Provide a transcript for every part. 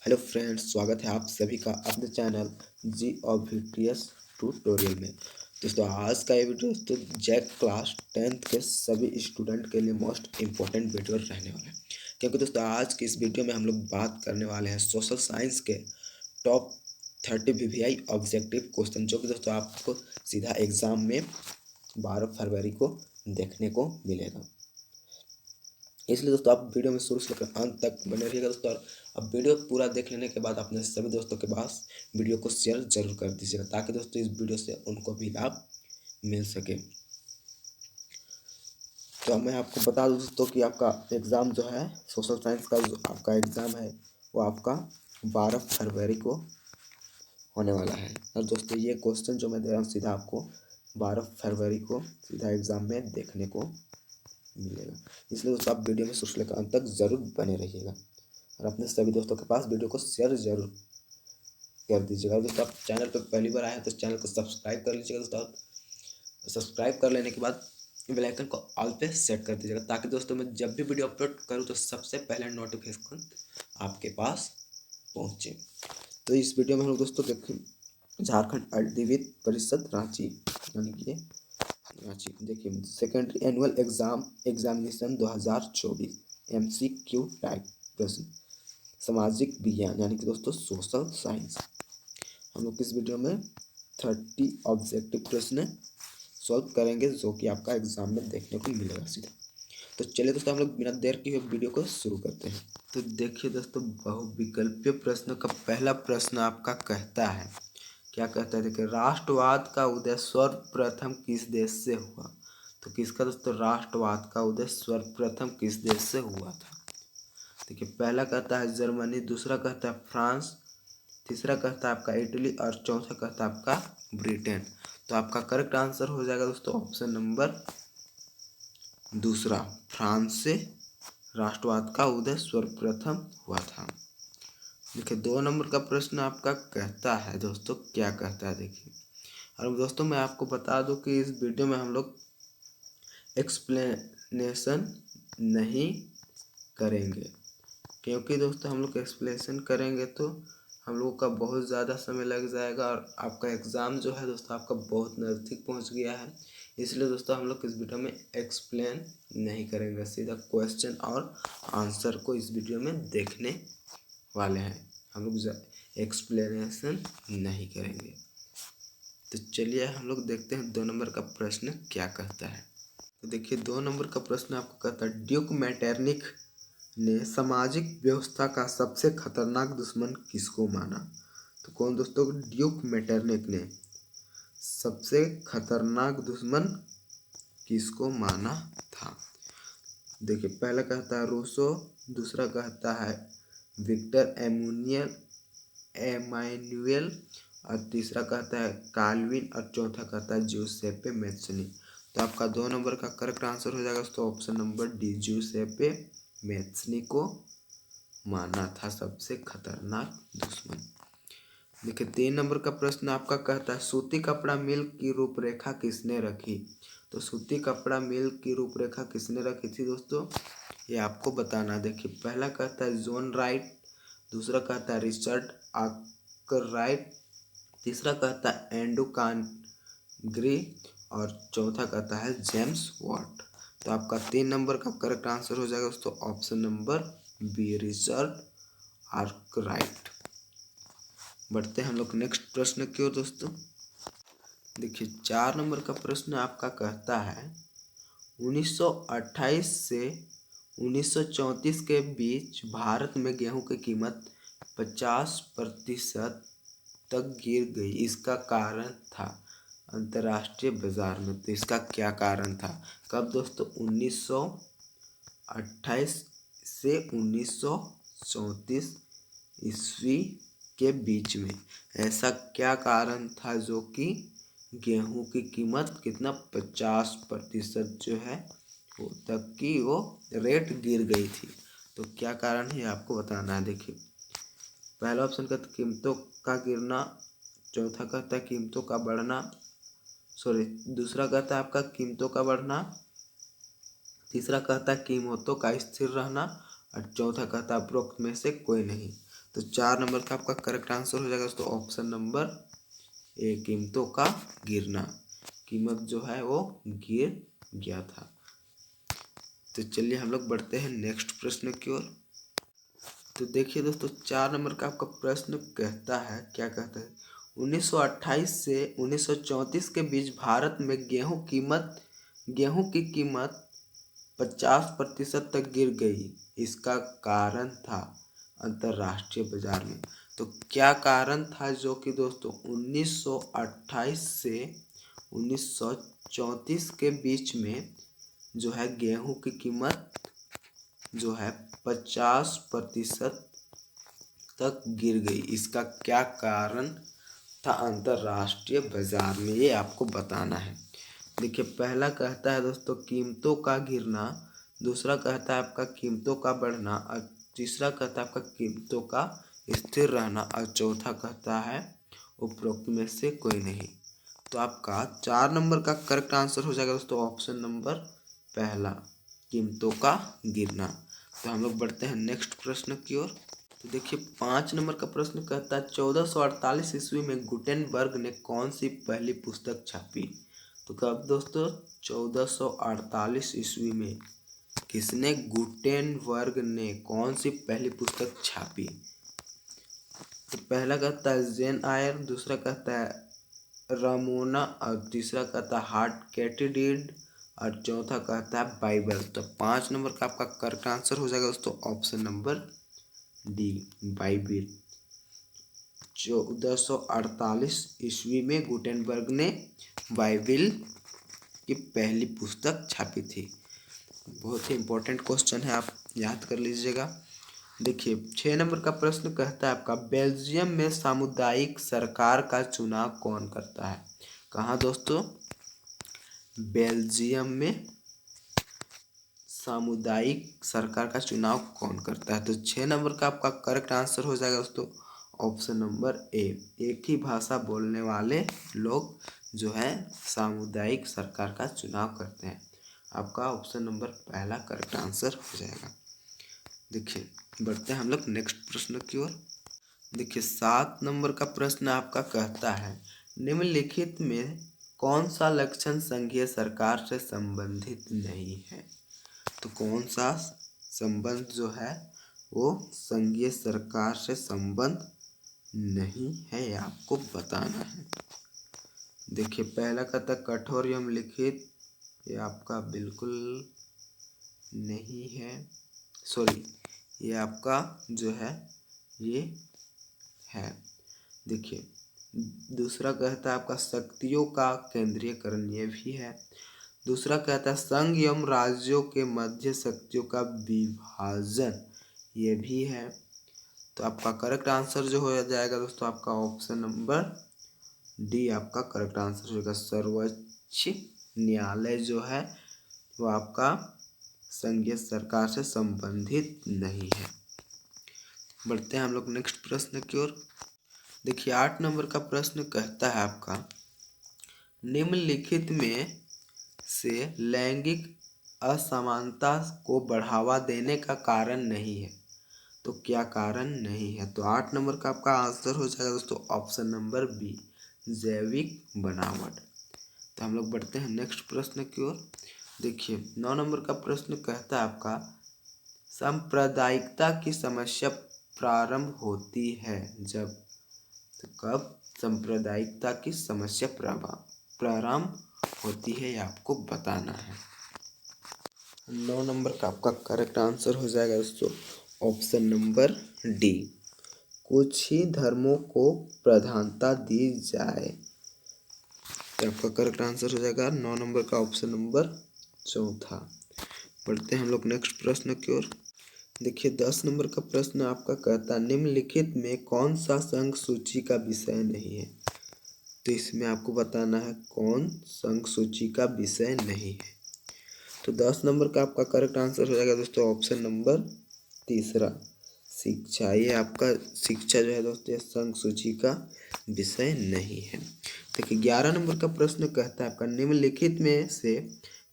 Hello friends, स्वागत है आप सभी का अपने चैनल जी ऑब्वियस ट्यूटोरियल में। दोस्तों आज का ये वीडियो दोस्तों जैक क्लास 10th के सभी स्टूडेंट के लिए मोस्ट इम्पोर्टेंट वीडियो रहने वाला है, क्योंकि दोस्तों आज की इस वीडियो में हम लोग बात करने वाले हैं सोशल साइंस के टॉप 30 VVI ऑब्जेक्टिव क्वेश्चन, जो कि दोस्तों आपको सीधा एग्ज़ाम में 12 फरवरी को देखने को मिलेगा। इसलिए दोस्तों आप वीडियो में शुरू से लेकर अंत तक बने रहिएगा दोस्तों। और अब वीडियो पूरा देख लेने के बाद अपने सभी दोस्तों के पास वीडियो को शेयर जरूर कर दीजिएगा, ताकि दोस्तों इस वीडियो से उनको भी लाभ मिल सके। तो मैं आपको बता दूं दोस्तों कि आपका एग्ज़ाम जो है सोशल साइंस का जो आपका एग्ज़ाम है वो आपका 12 फरवरी को होने वाला है। और दोस्तों ये क्वेश्चन जो मैं दे रहा हूँ सीधा आपको 12 फरवरी को सीधा एग्ज़ाम में देखने को मिलेगा। इसलिए दोस्तों आप वीडियो में शुरू से लेकर अंत तक ज़रूर बने रहिएगा और अपने सभी दोस्तों के पास वीडियो को शेयर जरूर कर दीजिएगा। दोस्तों आप चैनल पर पहली बार आए हैं तो चैनल को सब्सक्राइब कर लीजिएगा दोस्तों। सब्सक्राइब कर लेने के बाद बेल आइकन को ऑल पे सेट कर दीजिएगा, ताकि दोस्तों मैं जब भी वीडियो अपलोड करूँ तो सबसे पहले नोटिफिकेशन आपके पास पहुँचे। तो इस वीडियो में हम लोग दोस्तों देखें झारखंड अर्धविद परिषद रांची, यानी कि रांची देखिए secondary annual examination 2024 MCQ type प्रश्न सामाजिक विज्ञान, यानी कि दोस्तों सोशल साइंस। हम लोग इस वीडियो में 30 ऑब्जेक्टिव प्रश्न सॉल्व करेंगे, जो कि आपका एग्जाम में देखने को मिलेगा सीधा। तो चलिए दोस्तों हम लोग बिना देर किए वीडियो को शुरू करते हैं। तो देखिए दोस्तों बहुविकल्पीय प्रश्न का पहला प्रश्न आपका कहता है, क्या कहता है देखिए, राष्ट्रवाद का उदय सर्वप्रथम किस देश से हुआ। तो किसका दोस्तों राष्ट्रवाद का उदय सर्वप्रथम किस देश से हुआ था। देखिए पहला कहता है जर्मनी, दूसरा कहता है फ्रांस, तीसरा कहता है आपका इटली और चौथा कहता है आपका ब्रिटेन। तो आपका करेक्ट आंसर हो जाएगा दोस्तों ऑप्शन नंबर दूसरा, फ्रांस से राष्ट्रवाद का उदय सर्वप्रथम हुआ था। देखिए 2 नंबर का प्रश्न आपका कहता है दोस्तों, क्या कहता है देखिए। और दोस्तों मैं आपको बता दूं कि इस वीडियो में हम लोग एक्सप्लेनेशन नहीं करेंगे, क्योंकि दोस्तों हम लोग एक्सप्लेनेशन करेंगे तो हम लोगों का बहुत ज़्यादा समय लग जाएगा और आपका एग्ज़ाम जो है दोस्तों आपका बहुत नज़दीक पहुंच गया है। इसलिए दोस्तों हम लोग इस वीडियो में एक्सप्लेन नहीं करेंगे, सीधा क्वेश्चन और आंसर को इस वीडियो में देखने वाले हैं। हम लोग एक्सप्लेनेशन नहीं करेंगे। तो चलिए हम लोग देखते हैं 2 नंबर का प्रश्न क्या कहता है। तो देखिए 2 नंबर का प्रश्न आपको कहता है, ड्यूक मैटरनिख ने सामाजिक व्यवस्था का सबसे खतरनाक दुश्मन किसको माना। तो कौन दोस्तों, ड्यूक मैटरनिख ने सबसे खतरनाक दुश्मन किसको माना था। देखिए पहला कहता है रूसो, दूसरा कहता है विक्टर एमानुएल और तीसरा कहता है काल्विन और चौथा कहता है ज्यूसेप्पे मैत्सनी। तो आपका 2 नंबर का करेक्ट आंसर हो जाएगा दोस्तों ऑप्शन नंबर डी, ज्यूसेप्पे मैत्सनी को माना था सबसे खतरनाक दुश्मन। देखिए 3 नंबर का प्रश्न आपका कहता है, सूती कपड़ा मिल की रूपरेखा किसने रखी। तो सूती कपड़ा मिल की रूपरेखा किसने रखी थी दोस्तों, ये आपको बताना। देखिए पहला कहता है जॉन राइट, दूसरा कहता है रिचर्ड आर्कराइट, तीसरा कहता है एंड्रू कार्नेगी और चौथा कहता है जेम्स वाट। तो आपका 3 नंबर का करेक्ट आंसर हो जाएगा दोस्तों option number B, Richard Arkwright. बढ़ते हैं हम लोग नेक्स्ट प्रश्न की ओर दोस्तों। देखिए 4 नंबर का प्रश्न आपका कहता है, 1928 से 1934 के बीच भारत में गेहूं की कीमत 50% तक गिर गई, इसका कारण था अंतर्राष्ट्रीय बाजार में। तो इसका क्या कारण था। कब दोस्तों, 1928 से 1934 ईस्वी के बीच में ऐसा क्या कारण था जो कि गेहूं की कीमत कितना 50% जो है वो तक की वो रेट गिर गई थी। तो क्या कारण है आपको बताना है। देखिए पहला ऑप्शन कहता है कीमतों का गिरना, चौथा कहता है कीमतों का बढ़ना, दूसरा कहता है आपका कीमतों का बढ़ना, तीसरा कहता है कीमतों का स्थिर रहना और चौथा कहता है उपरोक्त में से कोई नहीं। तो 4 नंबर का आपका करेक्ट आंसर हो जाएगा दोस्तों ऑप्शन नंबर ए, कीमतों का गिरना। कीमत जो है वो गिर गया था। तो चलिए हम लोग बढ़ते हैं नेक्स्ट प्रश्न की ओर। तो देखिए दोस्तों 4 नंबर का आपका प्रश्न कहता है, क्या कहता है, 1928 से 1934 के बीच भारत में गेहूं की कीमत 50% तक गिर गई। इसका कारण था अंतर्राष्ट्रीय बाजार में। तो क्या कारण था जो कि दोस्तों 1928 से 1934 के बीच में जो है गेहूं की कीमत जो है 50% तक गिर गई। इसका क्या कारण था अंतर्राष्ट्रीय बाजार में, ये आपको बताना है। देखिए पहला कहता है दोस्तों कीमतों का गिरना, दूसरा कहता है आपका कीमतों का बढ़ना, और तीसरा कहता है आपका कीमतों का स्थिर रहना, और चौथा कहता है उपरोक्त में से कोई नहीं। तो आपका 4 नंबर का करेक्ट आंसर हो जाएगा दोस्तों ऑप्शन नंबर पहला, कीमतों का गिरना। तो हम लोग बढ़ते हैं नेक्स्ट प्रश्न की ओर। तो देखिए 5 नंबर का प्रश्न कहता है 1448 ईस्वी में गुटेनबर्ग ने कौन सी पहली पुस्तक छापी। तो कब दोस्तों 1448 ईस्वी में किसने, गुटेनबर्ग ने कौन सी पहली पुस्तक छापी। तो पहला कहता है जेन आयर, दूसरा कहता है रामोना, और तीसरा कहता है हार्ट कैथेड्रल, और चौथा कहता है बाइबल। तो 5 नंबर का आपका करेक्ट आंसर हो जाएगा दोस्तों ऑप्शन नंबर डी, बाइबिल। 1448 ईस्वी में गुटेनबर्ग ने बाइबिल की पहली पुस्तक छापी थी। बहुत ही इंपॉर्टेंट क्वेश्चन है, आप याद कर लीजिएगा। देखिए 6 नंबर का प्रश्न कहता है आपका बेल्जियम में सामुदायिक सरकार का चुनाव कौन करता है। कहाँ दोस्तों, बेल्जियम में सामुदायिक सरकार का चुनाव कौन करता है। तो 6 नंबर का आपका करेक्ट आंसर हो जाएगा दोस्तों ऑप्शन नंबर ए, एक ही भाषा बोलने वाले लोग जो है सामुदायिक सरकार का चुनाव करते हैं। आपका ऑप्शन नंबर पहला करेक्ट आंसर हो जाएगा। देखिए बढ़ते हैं हम लोग नेक्स्ट प्रश्न की ओर। देखिए 7 नंबर का प्रश्न आपका कहता है निम्नलिखित में कौन सा लक्षण संघीय सरकार से संबंधित नहीं है। तो कौन सा संबंध जो है वो संघीय सरकार से संबंध नहीं है, ये आपको बताना है। देखिए पहला कहता कठोर एवं लिखित, ये आपका बिल्कुल नहीं है, सॉरी ये आपका जो है ये है। देखिए दूसरा कहता है आपका शक्तियों का केंद्रीयकरण, ये भी है। दूसरा कहता है संघ एवं राज्यों के मध्य शक्तियों का विभाजन, ये भी है। तो आपका करेक्ट आंसर जो हो जाएगा दोस्तों आपका ऑप्शन नंबर डी, आपका करेक्ट आंसर होगा। सर्वोच्च न्यायालय जो है वो आपका संघीय सरकार से संबंधित नहीं है। बढ़ते हैं हम लोग नेक्स्ट प्रश्न की ओर। देखिए 8 नंबर का प्रश्न कहता है आपका निम्नलिखित में से लैंगिक असमानता को बढ़ावा देने का कारण नहीं है। तो क्या कारण नहीं है। तो 8 नंबर का आपका आंसर हो जाएगा दोस्तों ऑप्शन नंबर बी, जैविक बनावट। तो हम लोग बढ़ते हैं नेक्स्ट प्रश्न की ओर। देखिए 9 नंबर का प्रश्न कहता है आपका सांप्रदायिकता की समस्या प्रारंभ होती है जब। तो कब सांप्रदायिकता की समस्या प्रारंभ होती है, ये आपको बताना है। 9 नंबर का आपका करेक्ट आंसर हो जाएगा दोस्तों ऑप्शन नंबर डी, कुछ ही धर्मों को प्रधानता दी जाए। तो आपका करेक्ट आंसर हो जाएगा 9 नंबर का ऑप्शन नंबर चौथा। बढ़ते हैं हम लोग नेक्स्ट प्रश्न की ओर। देखिए 10 नंबर का प्रश्न आपका कहता है निम्नलिखित में कौन सा संघ सूची का विषय नहीं है। तो इसमें आपको बताना है कौन संघ सूची का विषय नहीं है। तो 10 नंबर का आपका करेक्ट आंसर हो जाएगा दोस्तों ऑप्शन नंबर तीसरा, शिक्षा। ये आपका शिक्षा जो है दोस्तों संघ सूची का विषय नहीं है। देखिए 11 नंबर का प्रश्न कहता है आपका निम्नलिखित में से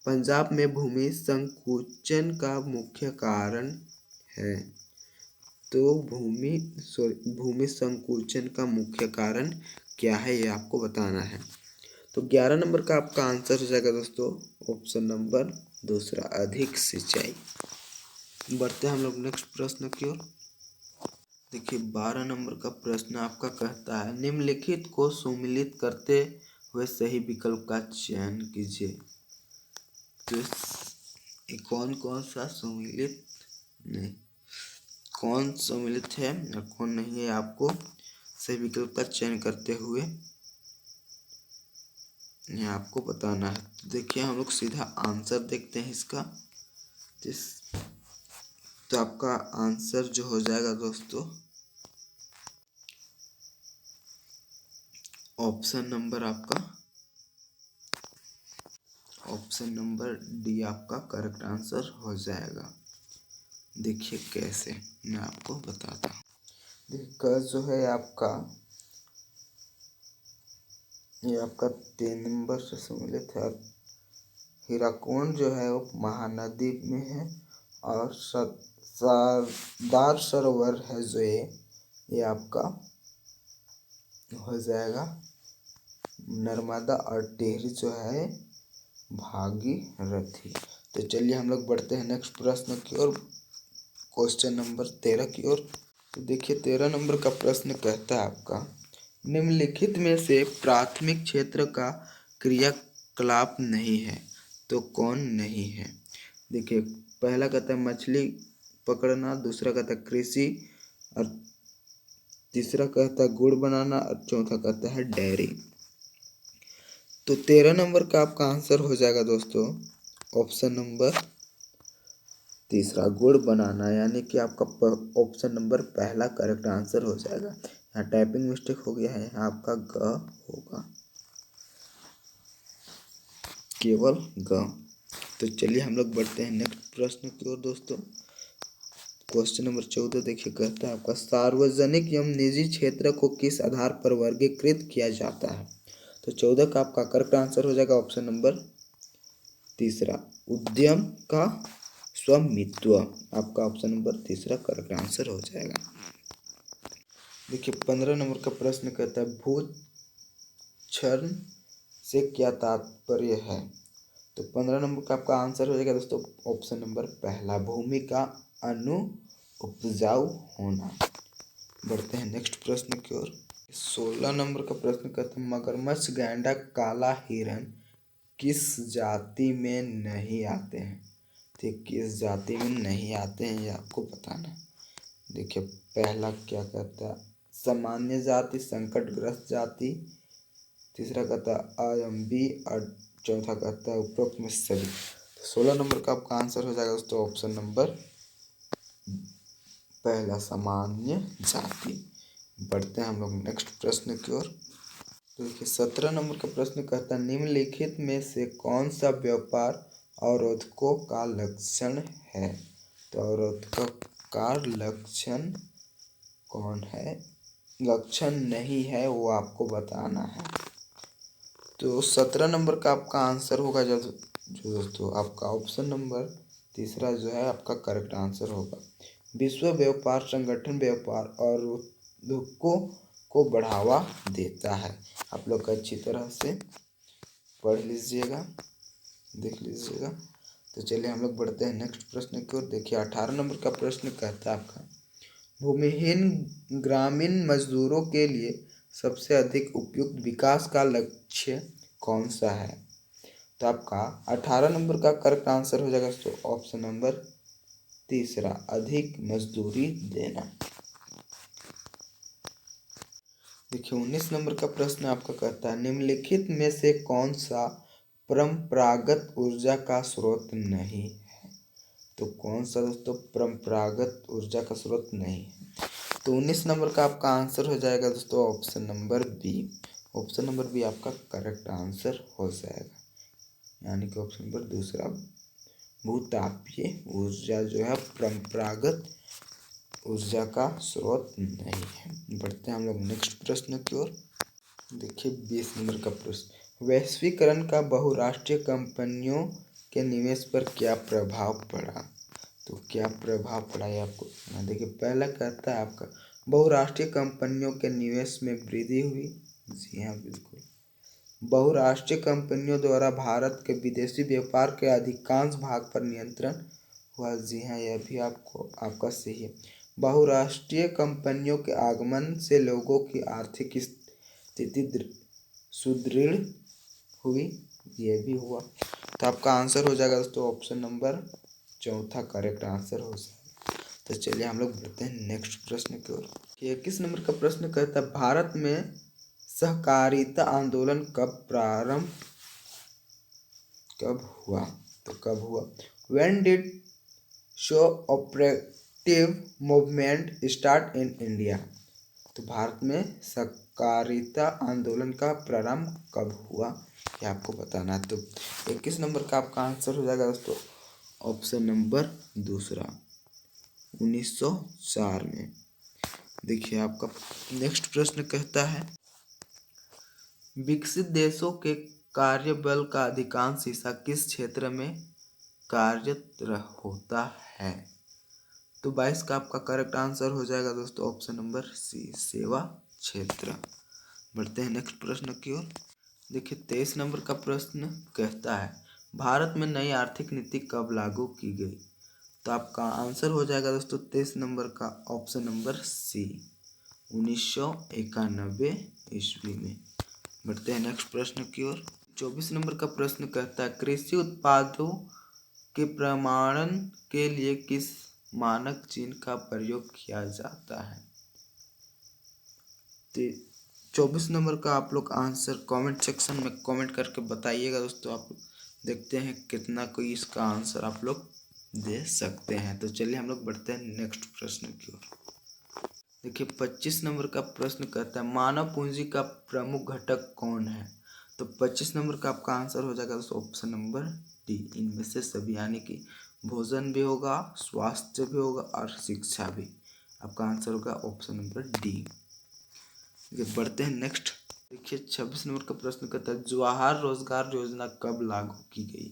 पंजाब में भूमि संकुचन का मुख्य कारण है। तो भूमि संकुचन का मुख्य कारण क्या है, ये आपको बताना है। तो 11 नंबर का आपका आंसर हो जाएगा दोस्तों ऑप्शन नंबर दूसरा, अधिक सिंचाई। बढ़ते हैं हम लोग नेक्स्ट प्रश्न की ओर। देखिए 12 नंबर का प्रश्न आपका कहता है निम्नलिखित को सम्मिलित करते हुए सही विकल्प का चयन कीजिए। तो कौन कौन सा सम्मिलित नहीं, कौन सम्मिलित है और कौन नहीं है, आपको सही विकल्प का चयन करते हुए ये आपको बताना है। तो देखिए हम लोग सीधा आंसर देखते हैं इसका। तो आपका आंसर जो हो जाएगा दोस्तों ऑप्शन नंबर डी आपका करेक्ट आंसर हो जाएगा। देखिए कैसे, मैं आपको बताता हूँ। देखिए जो है ये आपका 3 नंबर से सम्मिलित है। हीराकुंड जो है वो महानदी में है और सरदार सरोवर है जो ये आपका हो जाएगा नर्मदा, और टिहरी जो है भागीरथी। तो चलिए हम लोग बढ़ते हैं नेक्स्ट प्रश्न की ओर, क्वेश्चन नंबर 13 की ओर। तो देखिए 13 नंबर का प्रश्न कहता है आपका निम्नलिखित में से प्राथमिक क्षेत्र का क्रियाकलाप नहीं है तो कौन नहीं है। देखिए पहला कहता है मछली पकड़ना, दूसरा कहता है कृषि, और तीसरा कहता है गुड़ बनाना, और चौथा कहता है डेयरी। तो 13 नंबर का आपका आंसर हो जाएगा दोस्तों ऑप्शन नंबर तीसरा, गुड़ बनाना, यानी कि आपका ऑप्शन नंबर पहला करेक्ट आंसर हो जाएगा। यहाँ टाइपिंग मिस्टेक हो गया है, यहाँ आपका ग होगा, केवल ग। तो चलिए हम लोग बढ़ते हैं नेक्स्ट प्रश्न की ओर दोस्तों। क्वेश्चन नंबर 14 देखिए कहता है आपका सार्वजनिक एवं निजी क्षेत्र को किस आधार पर वर्गीकृत किया जाता है। तो 14 का आपका करेक्ट आंसर हो जाएगा ऑप्शन नंबर तीसरा, उद्यम का स्वामित्व। आपका ऑप्शन नंबर तीसरा करेक्ट आंसर हो जाएगा। देखिए 15 नंबर का प्रश्न कहता है भूक्षरण से क्या तात्पर्य है। तो 15 नंबर का आपका आंसर हो जाएगा दोस्तों ऑप्शन नंबर पहला, भूमि का उपजाऊ होना। बढ़ते हैं नेक्स्ट प्रश्न की ओर। 16 नंबर का प्रश्न कहता है मगरमच्छ, गैंडा, काला हिरन किस जाति में नहीं आते हैं। तो किस जाति में नहीं आते हैं ये आपको बताना है। देखिए पहला क्या कहता है सामान्य जाति, संकटग्रस्त जाति, तीसरा कहता है आयम्बी, और चौथा कहता है उपरोक्त में सभी। 16 नंबर का आपका आंसर हो जाएगा दोस्तों ऑप्शन नंबर पहला, सामान्य जाति। बढ़ते हैं हम लोग नेक्स्ट प्रश्न की ओर। तो देखिए 17 नंबर का प्रश्न कहता है निम्नलिखित में से कौन सा व्यापार अवरोधकों का लक्षण है। तो अवरोधकों का लक्षण कौन है, लक्षण नहीं है वो आपको बताना है। तो 17 नंबर का आपका आंसर होगा जो दोस्तों आपका ऑप्शन नंबर तीसरा जो है आपका करेक्ट आंसर होगा। विश्व व्यापार संगठन व्यापार और उद्योगों को बढ़ावा देता है। आप लोग अच्छी तरह से पढ़ लीजिएगा, देख लीजिएगा। तो चलिए हम लोग बढ़ते हैं नेक्स्ट प्रश्न की ओर। देखिए 18 नंबर का प्रश्न कहता है आपका भूमिहीन ग्रामीण मजदूरों के लिए सबसे अधिक उपयुक्त विकास का लक्ष्य कौन सा है। तो आपका 18 नंबर का करेक्ट आंसर हो जाएगा तो ऑप्शन नंबर तीसरा, अधिक मजदूरी देना। देखिए 19 नंबर का प्रश्न आपका कहता है निम्नलिखित में से कौन सा परंपरागत ऊर्जा का स्रोत नहीं है। तो कौन सा दोस्तों परंपरागत ऊर्जा का स्रोत नहीं है। तो 19 नंबर का आपका आंसर हो जाएगा दोस्तों option number B. Option number B आपका करेक्ट आंसर हो जाएगा, यानी कि ऑप्शन नंबर दूसरा, भूतापीय ऊर्जा जो है परंपरागत ऊर्जा का स्रोत नहीं है। बढ़ते हैं हम लोग नेक्स्ट प्रश्न की ओर। देखिए 20 नंबर का प्रश्न वैश्वीकरण का बहुराष्ट्रीय कंपनियों के निवेश पर क्या प्रभाव पड़ा। तो क्या प्रभाव पड़ा है आपको? देखिए पहला कहता है आपका बहुराष्ट्रीय कंपनियों के निवेश में वृद्धि हुई। जी हाँ, बिल्कुल। बहुराष्ट्रीय कंपनियों द्वारा भारत के विदेशी व्यापार के अधिकांश भाग पर नियंत्रण हुआ। जी हाँ, यह भी आपका सही है। बहुराष्ट्रीय कंपनियों के आगमन से लोगों की आर्थिक स्थिति सुदृढ़ हुई। ये भी हुआ। तो आपका आंसर हो जाएगा दोस्तों ऑप्शन नंबर चौथा करेक्ट आंसर हो जाएगा। तो चलिए हम लोग बढ़ते हैं नेक्स्ट प्रश्न की ओर। 21 नंबर का प्रश्न कहता है भारत में सहकारिता आंदोलन कब हुआ? तो कब हुआ? When did cooperative movement start in India? तो भारत में सहकारिता आंदोलन का प्रारंभ कब हुआ, ये आपको बताना है। तो 21 नंबर का आपका आंसर हो जाएगा दोस्तों ऑप्शन नंबर दूसरा 1904 में। देखिए आपका नेक्स्ट प्रश्न कहता है विकसित देशों के कार्यबल का अधिकांश हिस्सा किस क्षेत्र में कार्यरत होता है? तो 22 का आपका करेक्ट आंसर हो जाएगा दोस्तों ऑप्शन नंबर सी सेवा क्षेत्र। बढ़ते हैं नेक्स्ट प्रश्न की ओर। देखिए 23 नंबर का प्रश्न कहता है भारत में नई आर्थिक नीति कब लागू की गई? तो आपका आंसर हो जाएगा दोस्तों 23 नंबर का ऑप्शन नंबर सी 1991 ईस्वी में। बढ़ते हैं नेक्स्ट प्रश्न की ओर। 24 नंबर का प्रश्न कहता है कृषि उत्पादों के प्रमाणन के लिए किस मानक चिन्ह का प्रयोग किया जाता है? 24 नंबर का आप लोग आंसर कमेंट सेक्शन में कमेंट करके बताइएगा दोस्तों। आप देखते हैं कितना कोई इसका आंसर आप लोग दे सकते हैं। तो चलिए हम लोग बढ़ते हैं नेक्स्ट प्रश्न की ओर। देखिए 25 नंबर का प्रश्न कहता है मानव पूंजी का प्रमुख घटक कौन है? तो 25 नंबर का आपका आंसर हो जाएगा दोस्तों ऑप्शन नंबर डी इनमें से सभी, यानी कि भोजन भी होगा, स्वास्थ्य भी होगा और शिक्षा भी। आपका आंसर होगा ऑप्शन नंबर डी। बढ़ते हैं नेक्स्ट। देखिए 26 नंबर का प्रश्न कहता है जवाहर रोजगार योजना कब लागू की गई?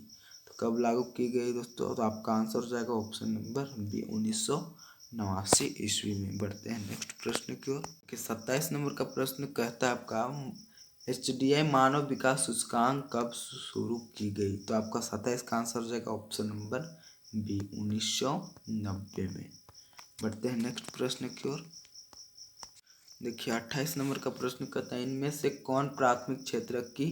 तो कब लागू की गई दोस्तों? तो आपका आंसर हो जाएगा ऑप्शन नंबर बी 1989 ईस्वी में। बढ़ते हैं नेक्स्ट प्रश्न की ओर। 27 नंबर का प्रश्न कहता है आपका HDI मानव विकास सूचकांक कब शुरू की गई? तो आपका 27 का आंसर हो जाएगा ऑप्शन नंबर बी 1990 में। बढ़ते हैं नेक्स्ट प्रश्न की ओर। देखिए 28 नंबर का प्रश्न कहता है इनमें से कौन प्राथमिक क्षेत्र की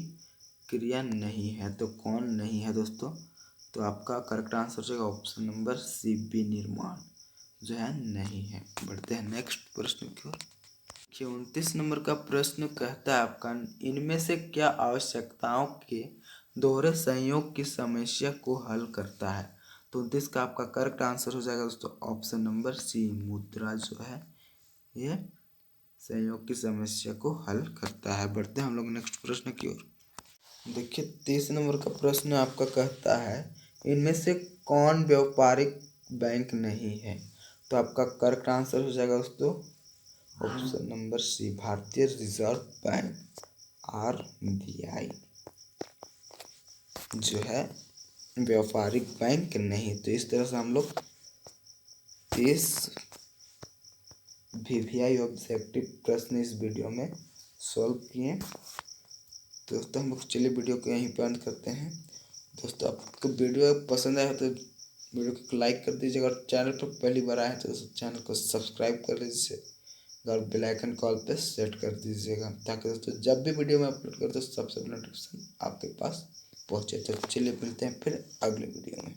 क्रिया नहीं है? तो कौन नहीं है दोस्तों? तो आपका करेक्ट आंसर हो जाएगा ऑप्शन नंबर सी विनिर्माण जो है नहीं है। बढ़ते हैं नेक्स्ट प्रश्न की ओर। देखिए 29 नंबर का प्रश्न कहता है आपका इनमें से क्या आवश्यकताओं के दोहरे संयोग की समस्या को हल करता है? तो 29 का आपका करेक्ट आंसर हो जाएगा दोस्तों ऑप्शन नंबर सी मुद्रा जो है ये संयोग की समस्या को हल करता है। बढ़ते हैं हम लोग नेक्स्ट प्रश्न की ओर। देखिए 30 नंबर का प्रश्न आपका कहता है इनमें से कौन व्यापारिक बैंक नहीं है? तो आपका करेक्ट आंसर हो जाएगा दोस्तों ऑप्शन नंबर सी भारतीय रिजर्व बैंक RBI जो है व्यापारिक बैंक नहीं। तो इस तरह से हम लोग इस VVI ऑब्जेक्टिव प्रश्न इस वीडियो में सॉल्व किए। दोस्तों हम लोग चलिए वीडियो को यहीं पर अंत करते हैं। दोस्तों आपको वीडियो पसंद आया तो वीडियो को लाइक कर दीजिएगा और चैनल पर पहली बार आए तो चैनल को सब्सक्राइब कर लीजिए और बेल आइकन कॉल पे सेट कर दीजिएगा ताकि दोस्तों जब भी वीडियो में अपलोड करते सबसे पहले नोटिफिकेशन आपके पास पहुँचे। तो चलिए मिलते हैं फिर अगले वीडियो में।